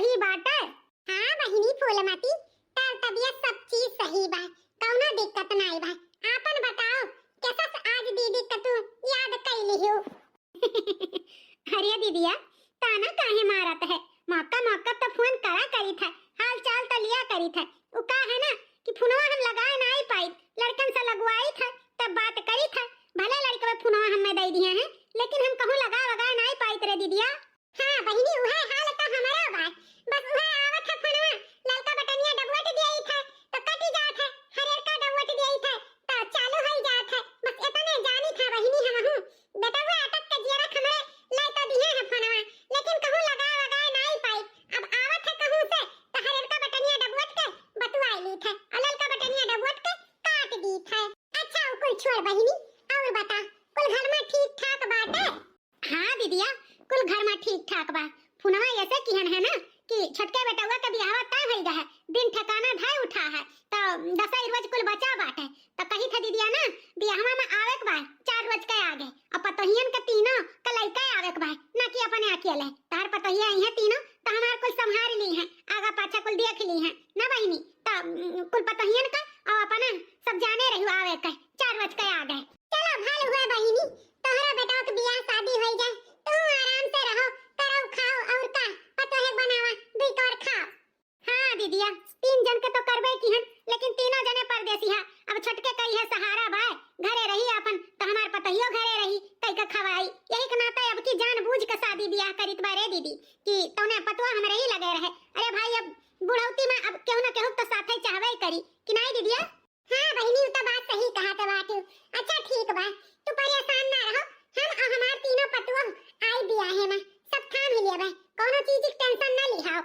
सही बात है। हाँ बहिनी फूलमती, तार तबियत सब चीज सही बा, कौनो दिक्कत नहीं बा। आपन बताओ कैसा आज दीदी का तू याद कैली हो? अरे दीदिया ताना काहे मारत है, मौका मौका तो फोन करा करी था, हाल चाल तो लिया करी था। उ का है ना कि फोनवा हम लगाए नहीं पाई, लड़कन से लगवाई था तब बात करी था। भले लड़के फोनवा हमें दे दिए हैं लेकिन हम कहूं लगा नहीं पाई तेरे दीदिया। हां बहिनी उहे हाल तो हमारा बा, बस उहे आवत है फोनवा, ललका बटनिया दबवट दिया था तो कट जात है, हरेर का दबवट दिया था तो चालू हो जात है। बस इतने जानी था बहिनी हमहू, बेटा वो अटक के जिया हमरे ले तो दिए है फोनवा, लेकिन कहूं लगा नहीं पाई। अब आवत है कहूं से तो हरेर का बटनिया दबवट के बतवाई ली था और ललका बटनिया दबवट के काट दी था। अच्छा कुल छोड़ बहिनी, और बता कुल घर में ठीक ठाक बात है? हां दीदिया कुल घर में ठीक ठाक बा। फोनवा ऐसे किहन है ना कि छोटके बेटवा का बियाह तय होई गया है, दिन ठिकाना धाय उठा है तो 10 रोज कुल बचा बाटे तो कही था दीदिया ना बियाहवा में आवे के बा 4 रोज के आगे, अब पतोहियन के तीनों के लइका आवे के बा, ना कि अपने अकेले। तार पतोहिया है तीनों तो हमार कुल संभाल ली है, आगा पाछा कुल देख ली है ना बहिनी, तो कुल पतोहियन का और अपना सब जाने रही आवे के 4 रोज के आगे। चलो भाल हुआ बहिनी, तोहरा बेटा के बियाह शादी हो जाए, तुम आराम से रहो, करो खाओ और का पतोहे बनावा दुई कर खाओ। हां दीदिया 3 जन के तो करबे की हन, लेकिन तीनों जने परदेसी है, अब छोटके कई है सहारा बा, घरे रही अपन तो हमार पतोहियो घरे रही कई का खवाई, यही के नाते अब की जानबूझ के शादी बियाह करित बारे दीदी कि तौने पतवा हमरे ही लगे रहे। अरे भाई अब बुढ़ौती में अब केहू ना केहू तो साथे चाहबे करी कि नहीं दीदिया? हां बहिनी तो बात सही कहा तो बात। अच्छा ठीक बा, तू परेशान ना रहो, हम और हमार तीनों पतवा आई बियाहे में सब थाम ही लेबे, कोनो चीज की टेंशन ना लिहाओ।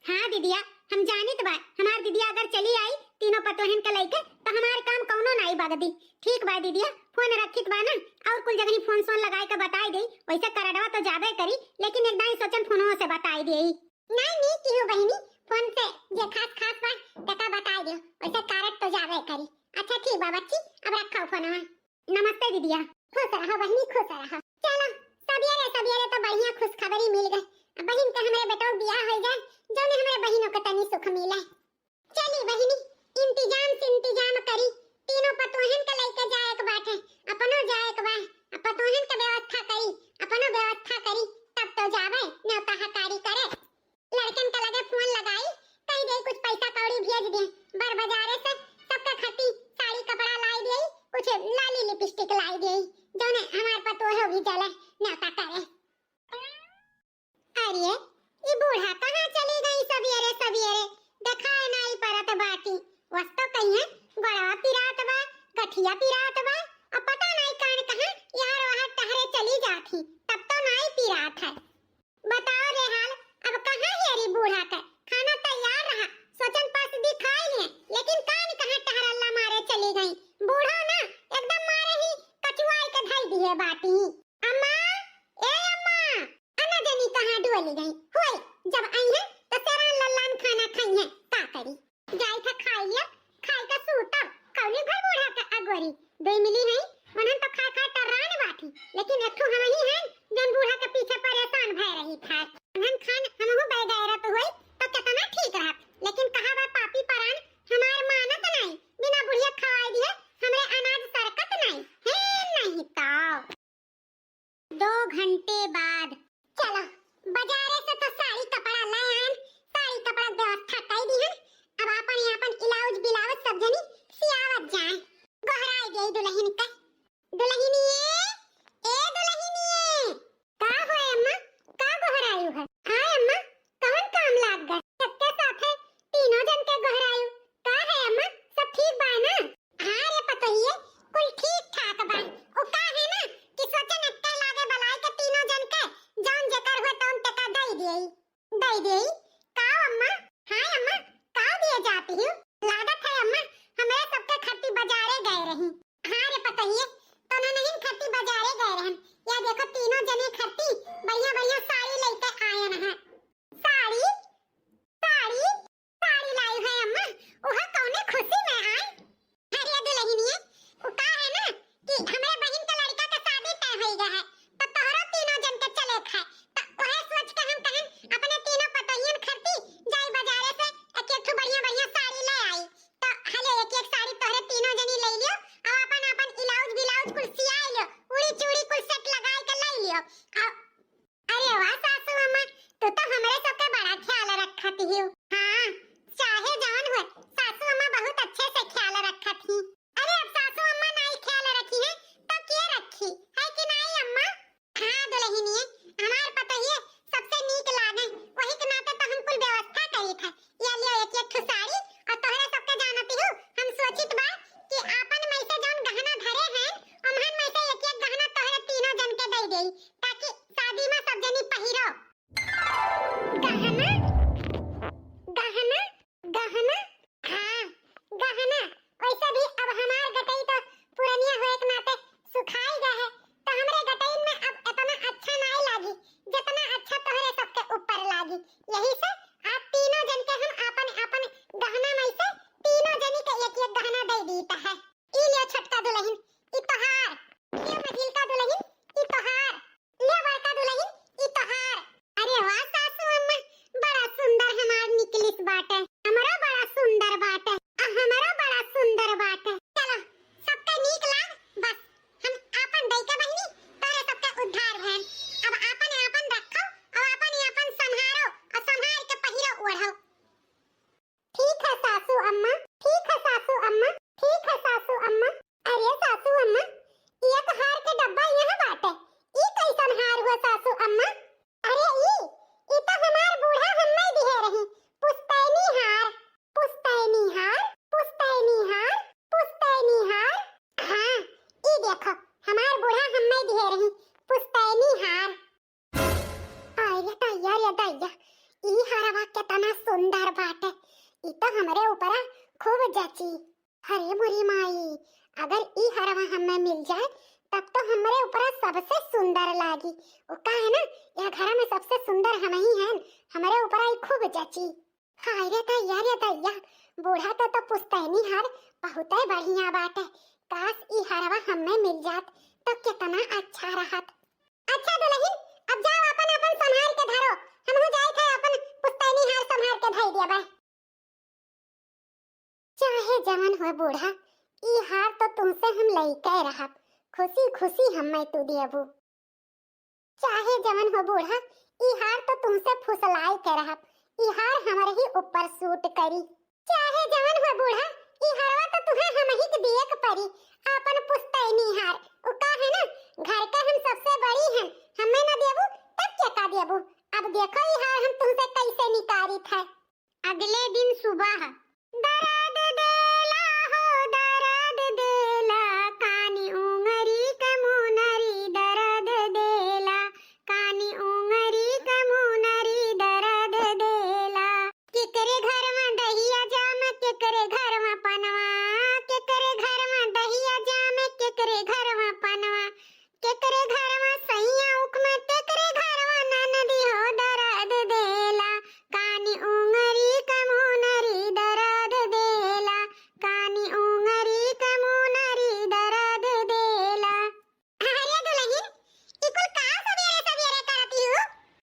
हां दीदिया हम जानित बा, हमार दीदिया अगर चली आई तीनों पतोहन के लइके तो हमार काम कौनो नहीं बगदी। ठीक बा दीदिया फोन रखित बा ना, और कुल जगह फोन सोन लगाए के बताई दे, वैसे करडवा तो जाबे करी लेकिन एकदम सोचन फोनवा से बताई देई। नहीं क्यों बहिनी, फोन से जे खास बा तका बताई दे, वैसे कारट तो जाबे करी। अच्छा ठीक बा बच्ची अब रखो फोनवा। नमस्ते दीदिया। खुश रहो बहिनी खुश रहो। चलो सवेरे तो बढ़िया खुशखबरी मिल गई, बहिन के हमरे बेटो बियाह हो जाए, जोने हमरे बहिनों को तनी सुख मिले। चली बहिनी इंतजाम करी, तीनों पतोहन के लेके जाए के बाटे, अपनो जाए के बा, पतोहन के व्यवस्था करी, अपनो व्यवस्था करी तब तो जावे न्योता हकारी करे। लड़कन के लगे फोन लगाई कही दे कुछ पैसा कौड़ी भेज दे, बर बाजारे से सबका खती साड़ी कपड़ा लाई दे, कुछ लाली लिपस्टिक लाई दे, जोने हमार पतोह भी चले न्योता करे। अरे ये बूढ़ा कहाँ चली गई सवेरे देखा नहीं परत बाटी, वस्तो कहीं है गड़वा पिरात बा गठिया पिरात बा, अब पता नहीं कान कहाँ यार वहाँ टहरे चली जाती, तब तो नहीं पिरात है। बताओ रे हाल अब कहाँ है रे बूढ़ा का, खाना तैयार रहा सोचन पास दिखाई लिए, लेकिन कान कहाँ टहरल्ला मारे चली गई, बूढ़ा ना एकदम मारे ही कचुआई के धई दिए बाटी। अम्मा ए अम्मा अन्ना जनी कहाँ डोली गई होय, जब आई है तो तेरा लल्लान खाना खाई है का करी, जाई था खाइए खाई का सूतब कौनी घर बूढ़ा का अगोरी दे मिली है, मनन तो खा टर्रान बाटी, लेकिन एकठो हम ही हैं जन बूढ़ा के पीछे परेशान भय रही था, मनन खान हमहु बेगैरत होई तो कितना ठीक रहा, लेकिन कहा बा पापी परान हमार मानत नहीं, बिना बुढ़िया खवाई दिए हमरे अनाज सरकत नहीं है। नहीं तो 2 घंटे बाद चलो बाजारे से तो साड़ी कपड़ा लाए हैं, साड़ी कपड़ा व्यवस्था कर दी है, अब अपन इलाज बिलावत सब जनी सियावत जाए। गोहराई गई दुल्हन का, दुल्हनिए ए दुल्हनिए का होए अम्मा का गोहरायु है? हां अम्मा कौन काम लाग गए, सबके साथ है तीनों जन के गोहरायु का है अम्मा, सब ठीक बा ना? हां रे पतोहिए कुल ठीक ठाक बा, ओ का है ना कि सोचन अत्ते लागे बलाई के तीनों जन के जान जेकर हो तौन टका दई देई का अम्मा? हां अम्मा का दिए जाती हूं, लागत है अम्मा हमरे सबके खट्टी बाजारे गए रही। हां रे पतोहिए तो नहीं खट्टी बाजारे गए रहन, या देखो तीनों जने खट्टी बढ़िया साड़ी लेके आए हैं, साड़ी लाई है अम्मा, ओहा कौने खुशी में आई। अरे दुल्हनिए ओ का है ना कि हमरे बहन के लड़का का शादी तय हो गया है, तो तोहरा तीनों जन के चले खाए, तो वह सोच के हम कहन अपने तीनों पतोहियन लिहियो। हाँ, चाहे जवन हो, सासू अम्मा बहुत अच्छे से ख्याल रखत थी। अरे अब सासू अम्मा नहीं ख्याल रखी है, तो के रखी है कि नहीं अम्मा? हाँ दुल्हनिए, हमार पता ही है सबसे नीक लागे, वही के नाते तो हम कुल व्यवस्था करी था। या लियो एक एक ठो साड़ी, और तोहरे सबके जानती हो, हम सोचित बा कि आपन में से जौन गहना धरे हैं, ओमहन में से एक एक गहना तोहरे तीनों जन के दे देई, ताकि शादी में सब जनी पहिरो। गहना गहना गहना, हाँ गहना। वैसे भी अब हमार गटई तो पुरनिया होए के नाते सुखाई गए है, तो हमरे गटई में अब इतना अच्छा नहीं लागी जितना अच्छा तोहरे सबके ऊपर लागी। यही से आप तीनों जन के हम अपन अपन गहना में से तीनों जनी के एक एक गहना दे दीता है। ई लियो छोटका दुल्हन, ई तोहार। लियो मझिलका दुल्हन, ई तोहार। लियो बड़का दुल्हन, ई तोहार। अरे वाह सासू अम्मा, बड़ा सुंदर हमार निकलिस बाटे। हमरो बड़ा सुंदर बाटे, हमरो बड़ा सुंदर बाटे। चलो सबके नीक लाग, बस हम आपन दई के बहिनी तोरे सबके उद्धार भेन। अब आपन आपन रखो और आपन आपन संभारो और संभाल के पहिरो ओढ़ो। ठीक है सासू अम्मा, ठीक है सासू अम्मा, ठीक है सासू अम्मा। अरे सासू अम्मा, एक हार के डब्बा यहाँ बाटे, ई कैसन हार हुआ सासू अम्मा? अरे ई तो हमार बूढ़ा हम्मे दिए रही, पुस्तैनी हार, पुस्तैनी हार, पुस्तैनी हार, पुस्तैनी हार। हाँ, ई देखो हमार बूढ़ा हम्मे दिए रही, पुस्तैनी हार। अरे दैया, ई हारवा कितना सुंदर बाटे, ई तो हमरे ऊपर खूब जची। अरे मोरी माई, अगर ई हारवा हमें मिल जाए तब तो हमरे ऊपर सबसे सुंदर लागी। वो का है ना, यह घर में सबसे सुंदर हम ही हैं, हमारे ऊपर आई खूब जची। हाय रे दैया, बूढ़ा तो पुस्तैनी हार बहुत ही बढ़िया बात है। काश ई हारवा हमें मिल जात तो कितना अच्छा रहत। अच्छा दुल्हन, अब जाओ अपन अपन संभाल के धरो, हम हो जाए थे अपन पुस्तैनी हार संभाल के धई दिया बा। चाहे जवन हो बूढ़ा, ई हार तो तुमसे हम लइके रहब, खुशी खुशी हमें तू देबू। चाहे जवन हो बूढ़ा, ई हार तो तुमसे फुसलाई के रहब, ई हार हमरे ही ऊपर सूट करी। चाहे जवन हो बूढ़ा, ई हारवा तो तुम्हें हम ही के दिए के परी, अपन पुस्तैनी हार। उ का है ना, घर के हम सबसे बड़ी हैं, हमें ना देबू तब क्या का देबू। अब देखो ई हार हम तुमसे कैसे निकारित है। अगले दिन सुबह, दर्द देला हो दर्द देला, कानी उंगरी के मुनरी दर्द देला, कानी उंगरी के मुनरी दर्द देला। केकरे घर में दहिया जाम, केकरे घर में पनवा, केकरे घर में दहिया जाम, केकरे घर में पनवा, केकरे घर में सैया उकमे, केकरे घर में ननदी हो दर्द देला, कानी उंगरी के मुनरी दर्द देला, कानी उंगरी के मुनरी दर्द देला। अरे दुल्हन, ई कुल का सवेरे सवेरे करती हो?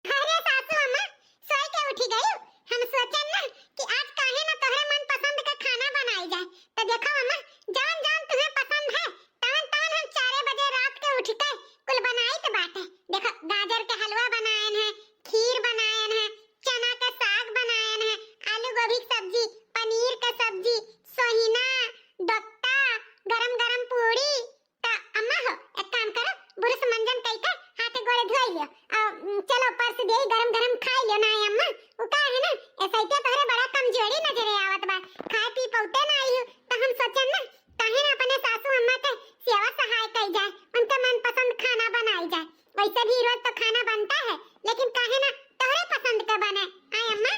अरे सासू अम्मा, सोई के उठी गई, हम सोचन ना कि आज काहे ना तोहरे मन पसंद का खाना बनाई जाए। तो देखो अम्मा, जवन जवन तुम्हें पसंद है तवन तवन हम 4 बजे रात के उठ के कुल बनाई तो बाटे। देखो गाजर के हलवा बनायन है, खीर बनायन है, चना का साग बनायन है, आलू गोभी की सब्जी, पनीर का सब्जी, सोहिना, डक्का, गरम गरम पूरी। ता अम्मा हो एक काम करो, बुरुस मंजन कई के हाथ गोड़े धोई लियो, चलो परस दे गरम गरम खाई लियो ना अम्मा। उ का है ना, ऐसा ही तोहरे बड़ा कमजोरी नजर आवत बा, खाए पी पौते ना आई हो, तो हम सोचन ना काहे ना अपने सासू अम्मा के सेवा सहाय कई जाए, उनका मनपसंद खाना बनाई जाए। वैसे भी रोज तो खाना बनता है, लेकिन काहे ना तोहरे पसंद का बने। आय अम्मा,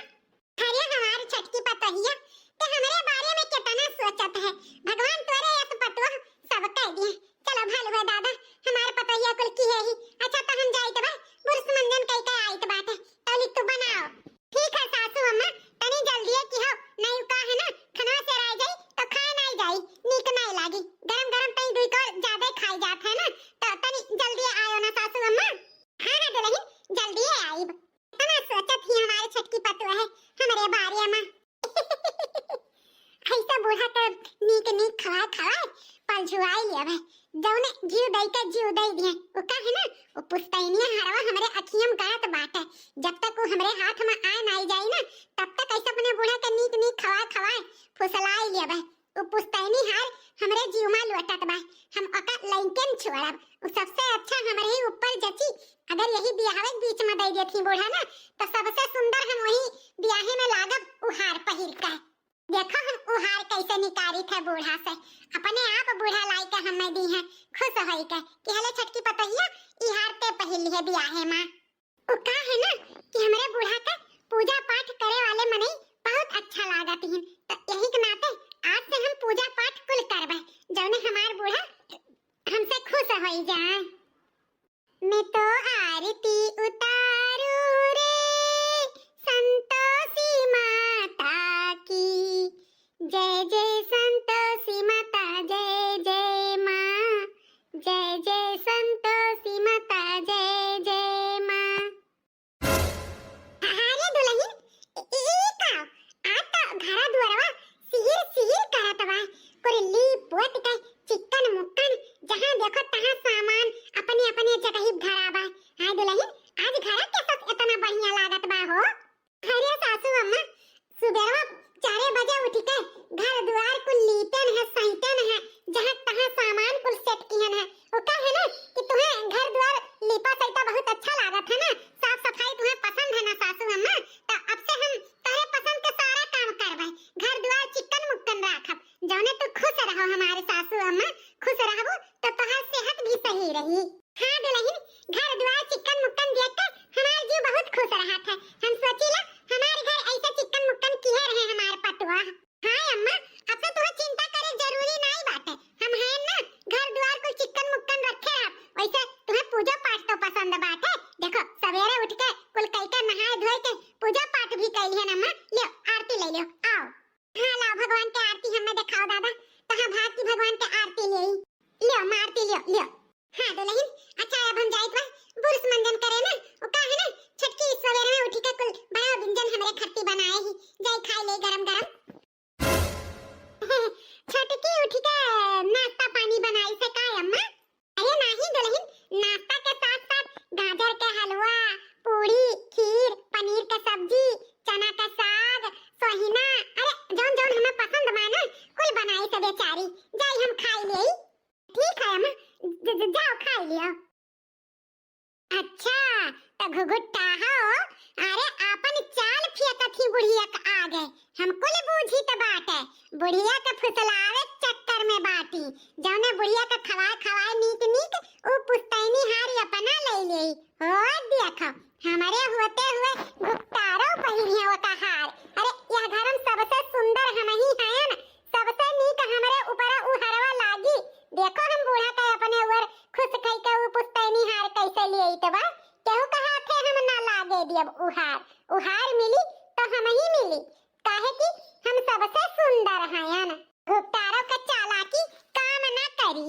अरे हमारी छटकी पतोहिया ते हमरे बारे में कितना सोचत है, भगवान तोरे यस पतो सब कह दिए। चलो भालू है दादा, हमारे पतोहिया कुल की है ही। अच्छा तो हम जाई तबा, बुरुस मंजन कई के आई त बाटे, तौली तू बनाओ। ठीक है सासू अम्मा, तनी जल्दी की हो, नहीं का है ना खाना से रह जाई तो खाए नहीं जाई, नीक नहीं लागी। गरम गरम तई दुई को ज्यादा खाई जात है ना, तो तनी जल्दी आयो ना सासू अम्मा। हां दुल्हन, जल्दी आईब। इतना सोचत ही हमारे छटकी पतो है हमरे बारे में। ऐसा बूढ़ा तो नीक नीक खवा पल जुआई लिया भाई, जौने जीव दई के जीव दई दिए। ओ का है ना, ओ पुस्तैनिया हरवा हमरे अखियम गात बाटे, जब तक वो हमरे हाथ में आए ना जाई ना तब तक ऐसे अपने बूढ़ा के नीक नीक खवाए फुसलाई ले बा। वो पुस्तैनी हार हमरे जीव में लौटत बा, हम ओका लइकन छोड़ब। वो सबसे अच्छा हमरे ही ऊपर जची। अगर यही बियाहे के बीच में दे देती बूढ़ा ना तो सबसे सुंदर हम वही बियाहे में लागब उहार पहिर के। देखो हम उहार कैसे निकारी थे बूढ़ा से, अपने आप बूढ़ा लाई के हमें दी है खुश होई के कि हले छटकी पतहिया ई हार ते पहिल है बियाहे में। वो का है ना कि हमरे बूढ़ा का पूजा पाठ करे वाले मने बहुत अच्छा लागत है, तो यही के नाते आज से हम पूजा पाठ कुल करबे जौने हमार बूढ़ा हमसे खुश होई जाए। मैं तो आरती उतारू रे संतोषी माता की, जय जय संतोषी माता जय जय माँ, जय जय संतोषी माता जय जय माँ। अरे दुल्हन ई का आ तो घरा दुआरवा सिहिर सिहिर करत बा। कुरली पोत के चिकन मुक्कन जहां देखो तहां सामान अपने अपने जगह धरा बा। हाय दुल्हन आज घरा कैसा इतना बढ़िया लागत बा हो। अरे सासू अम्मा सुबह 4 बजे उठ के घर द्वार कुल लीपन है सहितन है, जहां तहां सामान कुल सेट किहन है। वो का है ना कि तुम्हें घर द्वार लीपा सहिता बहुत अच्छा लागत है ना, साफ सफाई तुम्हें पसंद है ना सासू अम्मा, तो अब से हम तोरे पसंद के सारा काम करबे। घर द्वार चिकन मुक्कन राखब जौने तू खुश रहो हमारे सासू अम्मा, खुश रहबो तो तोहार सेहत भी सही रही। हां दुल्हन घर द्वार चिकन मुक्कन देख के हमार जीव बहुत खुश रहत है। हम सोचिला हमारे घर ऐसा चिकन मुक्कन किए रहे हमार पतवा। हां अम्मा अब से तुम्हें चिंता करे जरूरी नहीं बाटे, हम हैं ना घर द्वार को चिकन मुक्कन रखे रह। वैसे तुम्हें पूजा पाठ तो पसंद बाटे, देखो सवेरे उठ के कुल कई के नहाए धोए के पूजा पाठ भी कइली है अम्मा। लियो आरती ले लियो आओ। हां ला भगवान के आरती हमें दिखाओ दादा, कहां भाग की भगवान के आरती ले लियो आरती लियो लियो। हां दुल्हन अच्छा अब हम जाइत बा बुरुस मंजन करे ना। ओ का है ना छटकी सवेरे में उठी के कुल बड़ा व्यंजन हमरे खट्टी बनाए ही जाई खाई ले गरम गरम। छटकी उठी के नाश्ता पानी बनाई से का अम्मा? अरे नहीं दुल्हन नाश्ता के साथ साथ गाजर के हलवा, पूरी, खीर, पनीर का सब्जी, चना का साग, सोहिना, अरे जौन जौन हमें पसंद बा ना कुल बनाई से बेचारी। जाई हम खाई लेई। ठीक है अम्मा जाओ खाई लियो। अच्छा तो घुघुट्टा हो, अरे आपन चाल फियकथी बुढ़िया का आ गए, हम कुल बूझी त बाटे बुढ़िया के फुसलावे चक्कर में बाटी। जौने बुढ़िया का खवाए नीक नीक उ पुस्तैनी हारी अपना ले लेई हो। देखो हमारे होते हुए गुप्तारो पहिरिया होता हार। अरे यह घर में सबसे सुंदर हम ही हैं ना, सबसे नीक हमारे ऊपर उ हरवा लागी। देखो हम बूढ़ा के अपने ऊपर खुश कई के उ पुस्तैनी हार कैसे लिए तो बा केहू कहा थे हम ना लागे दियब उहार मिली तो हम ही मिली, काहे कि हम सबसे सुंदर हैं ना। गुप्तारो का चालाकी काम ना करी।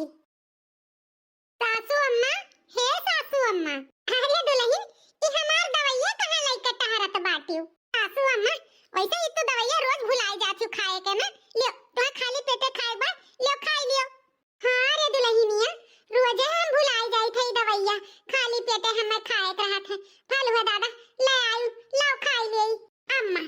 सासू अम्मा हे सासू अम्मा, अरे दुल्हन ई हमार दवाइया कहां लइके टहरत बाटियो। सासू अम्मा वैसे ई तो दवाइया रोज भुलाई जाछु खाए के ना, लियो तो खाली पेटे खाए बा लियो खाई लियो। हां रे दुल्हनिया रोजे हम भुलाई जाई थे दवाइया, खाली पेटे हमें खाए रहत है। फल हुआ दादा ले आयु लाओ खाई ले। अम्मा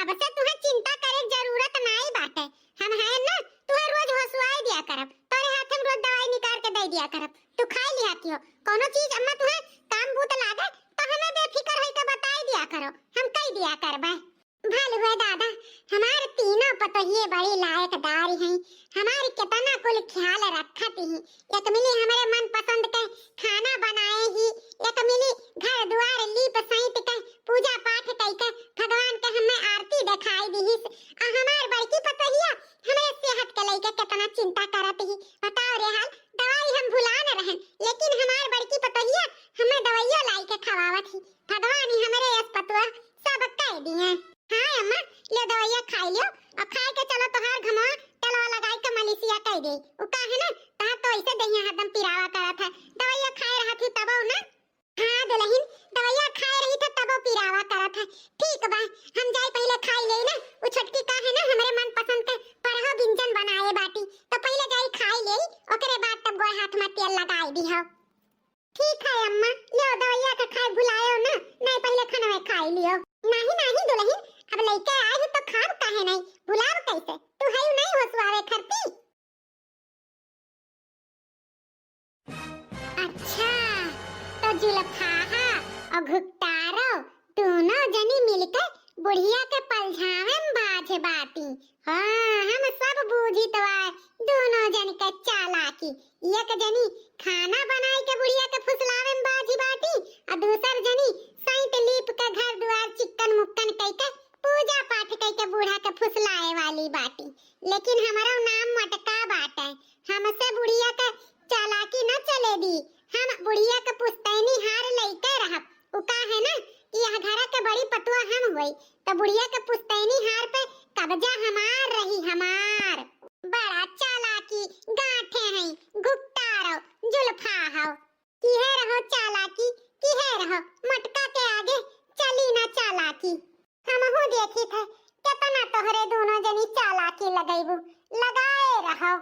अब से तुम्हें चिंता करे जरूरत नहीं बाटे, हम हैं ना तुम्हें रोज हंसवाई दिया करब, तोरे हाथ में रोज दवाई निकाल के दे दिया करब, तू खाई लिया कियो। कोनो चीज अम्मा तुम्हें काम बूत लागे तो हमें बेफिक्र होई के बताई दिया करो, हम कई दिया करबे। भल हुआ दादा हमारे तीनों पतोहिए बड़ी लायकदार हैं, हमारी कितना कुल ख्याल रखत ही। एक मिली हमारे मन पसंद के खाना बनाए ही, एक मिली घर द्वार लीप सहित के पूजा पाठ कई के भगवान के हमें आरती दिखाई दी। हमार बड़की पतोहिया हमें सेहत के लेके कितना चिंता करत ही। बताओ रे हाल दवाई हम भुला न रहन, लेकिन हमार बड़की पतोहिया हमें दवाइयां लाई के खवावत ही। भगवान ही हमारे इस पतवा सब कह दिए। हां अम्मा ले दवाइयां खाई लियो और खाए के चलो तोहार घमा तलवा लगाई के मलेशिया कह दे। उ का है ना ता तो ऐसे दहिया हदम पिरावा करत है, दवाइयां खाए रहत ही तब ना। हां दुल्हन दवाइयां खाए रही था तब पिरावा करत है। ठीक बा हम जाई पहले खाई ले ना, उ छटकी का है ना हमरे मन पसंद के परहा व्यंजन बनाए बाटी, तो पहले जाई खाई ले ओकरे बाद तब गोड़ हाथ में तेल लगाई दी हो। ठीक है अम्मा ले दवाइयां के खाए भुलायो ना, नहीं पहले खाना में खा खाई लियो। नहीं नहीं दुल्हन, अब लइके आए हो तो खाब काहे नहीं, भुलाव कैसे, तू हयू नहीं होसवावे खरती। अच्छा तो जुलफाहा और घुकतारो दोनों जनी मिलकर बुढ़िया के पलझावे में बाजे बाती। हाँ हम सब बूझी तो आए दोनों जन के चालाकी। एक जनी खाना बनाई के बुढ़िया के फुसलावे में बाजी बाटी और दूसर जनी सैंत लीप के घर द्वार चिकन मुक्कन कई के पूजा पाठ कई के बूढ़ा के फुसलाए वाली बाटी। लेकिन हमारा नाम मटका बाट है, हमसे बुढ़िया के चालाकी न चले दी। हम बुढ़िया के पुस्तैनी हार लइके रहब। उ का है ना कि यह घर के बड़ी पतुआ हम होई तो बुढ़िया के पुस्तैनी हार पे कब्जा हमार रही, हमार। बड़ा चालाकी गांठे हैं, गुप्तारो जुल्फाहो। किहे रहो चालाकी, किहे रहो मटका के आगे चली ना चालाकी। हमहु देखी थे कितना तोहरे दोनों जनी चालाकी लगैबू, लगाए रहो।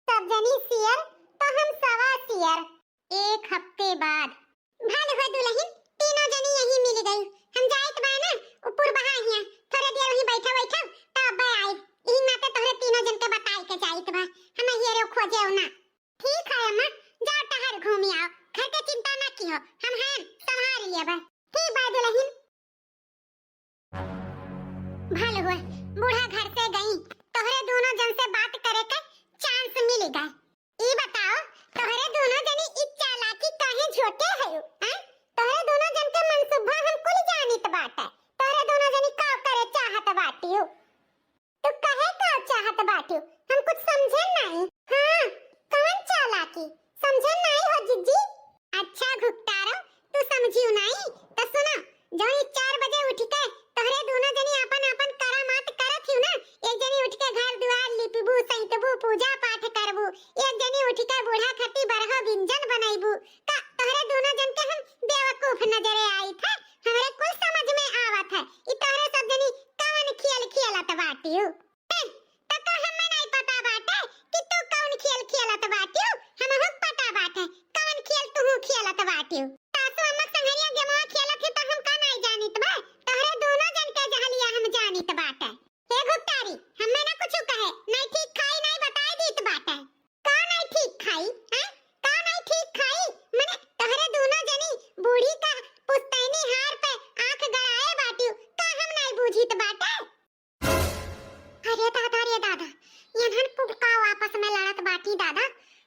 सब जनी सियर तो हम सवा सियर। एक हफ्ते बाद भल हो दुल्हन, तीनों जनी यही मिल गई। हम जाइत बा ना ऊपर बहा हिया, थोड़े देर वही बैठा बैठा तब आई। ई नाते तोहरे तीनों जन के बताई के जाइत बा, हम हियरे खोजे ना। ठीक है अम्मा, जाओ टहर घूमी आओ, घर के चिंता ना कियो, हम हैं संभाल लेबे। ठीक बा दुल्हन। भल हुआ बूढ़ा घर से गई, तोहरे दोनों जन से बात करे के चांस मिल गए। ई बताओ तोहरे दोनों जनी इ चालाकी काहे झोटे हयो? हैं तोहरे दोनों जन के मनसुबा हम कुल जानित बाटे। तोहरे दोनों जनी का करे चाहत बाटियो, तू कहे का चाहत बाटियो, हम कुछ समझे नहीं। हां कौन चालाकी समझे नहीं हो जिज्जी? अच्छा घुकतारो तू समझियो नहीं तो सुनो, जो 4 बजे उठ के तोहरे दोनों जनी अपन अपन करामात करत हियो ना, एक जनी उठ के घर द्वार लिपबू सैंतबू पूजा पाठ करबू, एक जनी उठ के बूढ़ा खती बरहो व्यंजन बनाइबू। का तोहरे दोनों जन के हम बेवकूफ नजरे आई थे? हमरे कुछ समझ में आवत है ई तोहरे सब जनी कौन खेल खेलत बाटियो। तो का हमें नहीं पता बाटे कि तू कौन खेल खेलत बाटियो? हमहु पता बाटे कौन खेल तू खेलत बाटियो। सासू अम्मा संगरिया गेमवा खेलत है तो हम का नहीं जानित बा? तोहरे दोनों जन के जहलिया हम जानित बाटे। हे गुप्तारी हमें ना कुछ कहे, नहीं ठीक खाई नहीं बताई दीत बाटे। का नहीं ठीक खाई हैं? का नहीं ठीक खाई माने तोहरे दोनों जनी बूढ़ी का पुस्तैनी हार पे आंख गड़ाए बाटियो, का हम नहीं बूझित बाटे? अरे दादा इन्हन पुपकाओ आपस में लड़त बाटी दादा।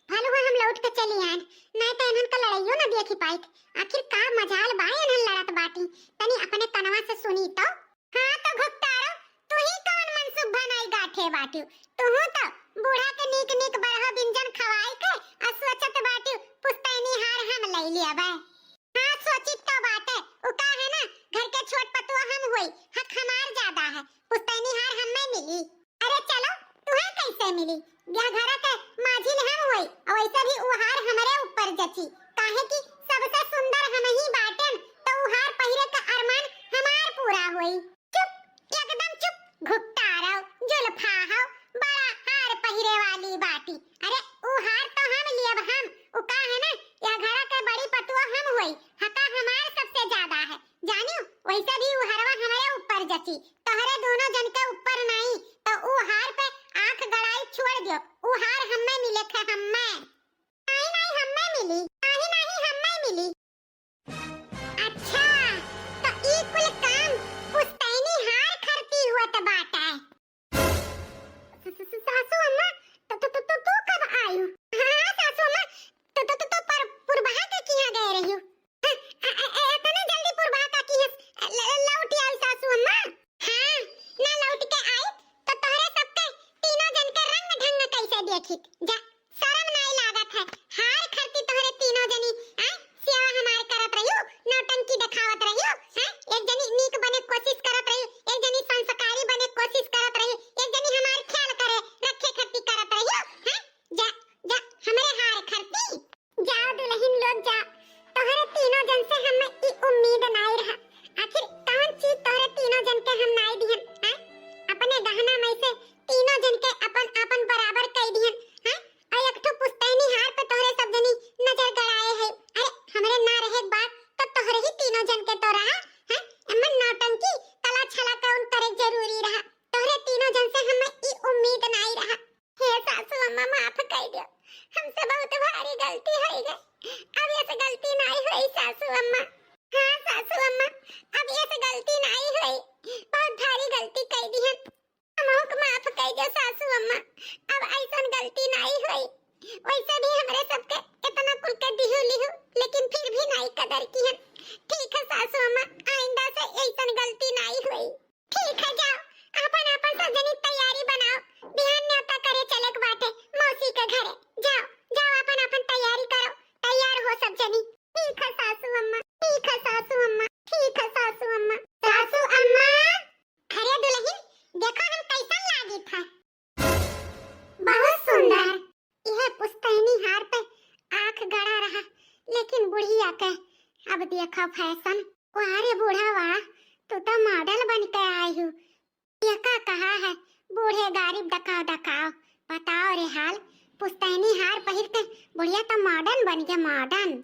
भलो है हम लौट के चली आन, नहीं तो इन्हन का लड़ाइयो ना देखी पाइत। आखिर का मजाल बा इन्हन लड़त बाटी, तनी अपने कनवा से सुनी तो। हां तो घुकतारो तू ही कौन मनसुबा नहीं गाठे बाटियो? तू तो बूढ़ा के नीक नीक बरहा व्यंजन खवाई के आ सोचत बाटियो पुस्तैनी हार हम लई लेबे। हां सोचित तो बाटे, उ का है ना घर के छोट पतुआ हम होई, हक हमार ज्यादा है, पुस्तैनी हार हमें मिली। अरे चलो तुहे कैसे मिली? यह घर के माझिल हम होई और वैसे भी उ हार हमरे ऊपर जची, काहे कि सबसे सुंदर हम ही बाटेन तो उ हार पहिरे का अरमान हमार पूरा होई। चुप एकदम चुप घुकतारो जुल्फाहो, बड़ा हार पहिरे वाली बाटी। अरे उ हार तो हम लियब, हम उ का है ना यह घर के बड़ी पतुआ हम होई, हका हमार सबसे ज्यादा है जानियो। वैसे भी उ हरवा हमरे ऊपर जची, तोहरे दोनों जन के ऊपर नहीं। तो उ हार पे आंख गड़ाई छोड़ दियो, उ हार हमें मिले थे, हमें नहीं नहीं हमें मिली, नहीं नहीं हमें मिली। अच्छा तो ई कुल काम पुस्तैनी हार खरती हुआ त बाटा है। सासू अम्मा तो कब आई हो? हां सासू अम्मा तो पर पुरबहा के किया गए रही हो? इतने जल्दी पुरबहा का की लौट आई सासू अम्मा? हां ना लौट के आई तो तोहरे सबके तीनों जन के रंग ढंग कैसे देखित जा, शर्म नहीं लागत है? हार खरती तोहरे तीनों जनी आ सेवा हमार करत रहियो, नौटंकी दिखावत रहियो हैं? एक जनी नीक बने कोशिश करत रहियो, एक जनी संस्कारी बने कोशिश करत रहियो, एक जनी हमार ख्याल करे रखे खरती करत रहियो हैं? जा जा हमरे हार खरती जाओ दुल्हन लोग जा, तोहरे तीनों जन से हमें ई उम्मीद नहीं रहा। आखिर कौन चीज तोहरे तीनों जन के हम नहीं दिहन हैं? अपने गहना में से तीनों जन के अपन अपन बराबर कई दिहन हैं? जनी। ठीक है सासू अम्मा, ठीक है सासू अम्मा, ठीक है सासू अम्मा। सासू अम्मा, अरे दुल्हन देखो हम कैसा लागी था। बहुत सुंदर। यह पुश्तैनी हार पे आंख गड़ा रहा, लेकिन बुढ़िया के अब देखो फैशन। अरे बूढ़ा वाह, तू तो मॉडल बन के आई हूँ। ये का कहा है, बूढ़े गरीब डकाओ डकाओ। बताओ रे हाल, पुश्तैनी हार पहिर के बुढ़िया तो मॉडर्न बन गया, मॉडर्न।